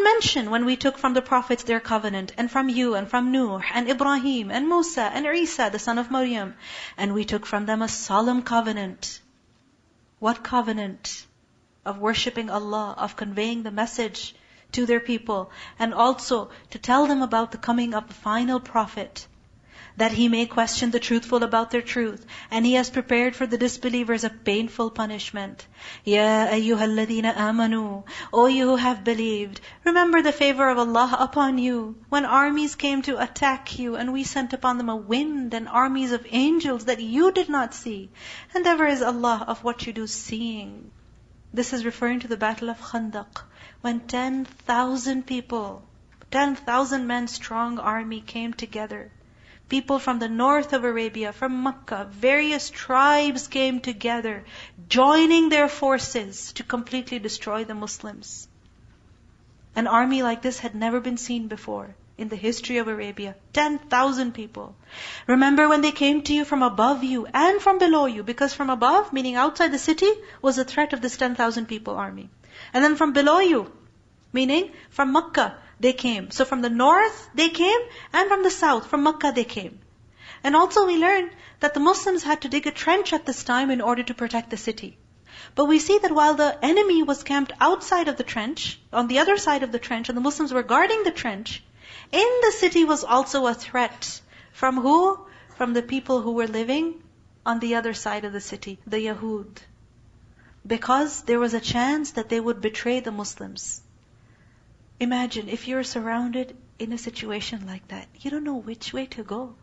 even mention when we took from the prophets their covenant, and from you, and from Nuh, and Ibrahim, and Musa, and Isa, the son of Maryam. And we took from them a solemn covenant. What covenant? Of worshipping Allah, of conveying the message to their people, and also to tell them about the coming of the final prophet, that he may question the truthful about their truth, and he has prepared for the disbelievers a painful punishment. Ya ayyuhalladhina amanu, O you who have believed, remember the favor of Allah upon you, when armies came to attack you, and we sent upon them a wind and armies of angels that you did not see. And ever is Allah of what you do seeing. This is referring to the battle of Khandaq, when 10,000 people, 10,000 men strong army came together. People from the north of Arabia, from Makkah, various tribes came together, joining their forces to completely destroy the Muslims. An army like this had never been seen before in the history of Arabia. 10,000 people. Remember when they came to you from above you and from below you, because from above, meaning outside the city, was a threat of this 10,000 people army. And then from below you, meaning from Makkah, they came. So from the north they came, and from the south, from Makkah they came. And also we learned that the Muslims had to dig a trench at this time in order to protect the city. But we see that while the enemy was camped outside of the trench, on the other side of the trench, and the Muslims were guarding the trench, in the city was also a threat. From who? From the people who were living on the other side of the city, the Yahud. Because there was a chance that they would betray the Muslims. Imagine if you're surrounded in a situation like that. You don't know which way to go.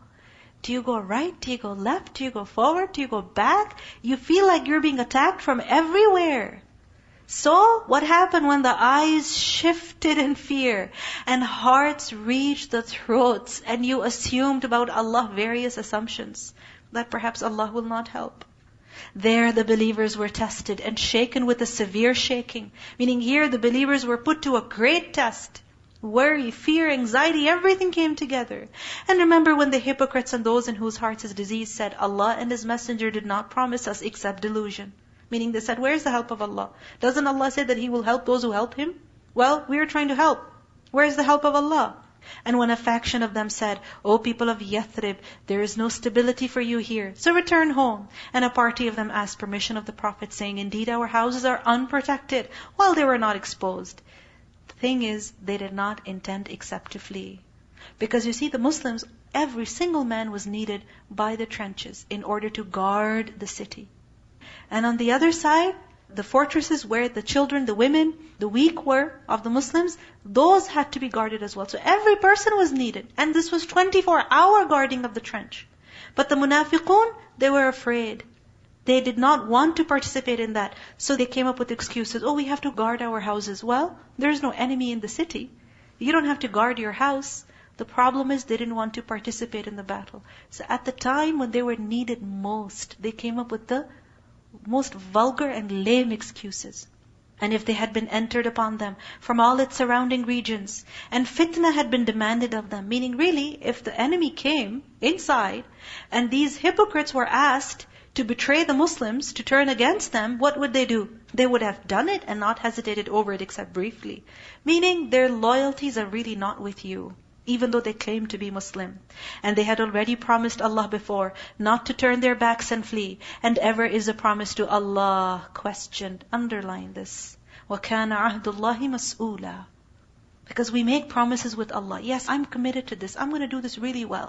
Do you go right? Do you go left? Do you go forward? Do you go back? You feel like you're being attacked from everywhere. So, what happened when the eyes shifted in fear and hearts reached the throats and you assumed about Allah various assumptions that perhaps Allah will not help? There the believers were tested and shaken with a severe shaking. Meaning here the believers were put to a great test. Worry, fear, anxiety, everything came together. And remember when the hypocrites and those in whose hearts is disease said, Allah and His Messenger did not promise us except delusion. Meaning they said, where's the help of Allah? Doesn't Allah say that He will help those who help Him? Well, we are trying to help. Where's the help of Allah? And when a faction of them said, O people of Yathrib, there is no stability for you here, so return home. And a party of them asked permission of the Prophet, saying, indeed our houses are unprotected, while they were not exposed. The thing is, they did not intend except to flee. Because you see, the Muslims, every single man was needed by the trenches in order to guard the city. And on the other side, the fortresses where the children, the women, the weak were of the Muslims, those had to be guarded as well. So every person was needed. And this was 24-hour guarding of the trench. But the munafiqun, they were afraid. They did not want to participate in that. So they came up with excuses. Oh, we have to guard our houses. Well, there is no enemy in the city. You don't have to guard your house. The problem is they didn't want to participate in the battle. So at the time when they were needed most, they came up with the most vulgar and lame excuses. And if they had been entered upon them from all its surrounding regions, and fitna had been demanded of them, meaning really, if the enemy came inside, and these hypocrites were asked to betray the Muslims, to turn against them, what would they do? They would have done it and not hesitated over it except briefly. Meaning their loyalties are really not with you, even though they claim to be Muslim. And they had already promised Allah before not to turn their backs and flee. And ever is a promise to Allah questioned. Underline this. وَكَانَ عَهْدُ اللَّهِ مَسْئُولًا. Because we make promises with Allah. Yes, I'm committed to this. I'm going to do this really well.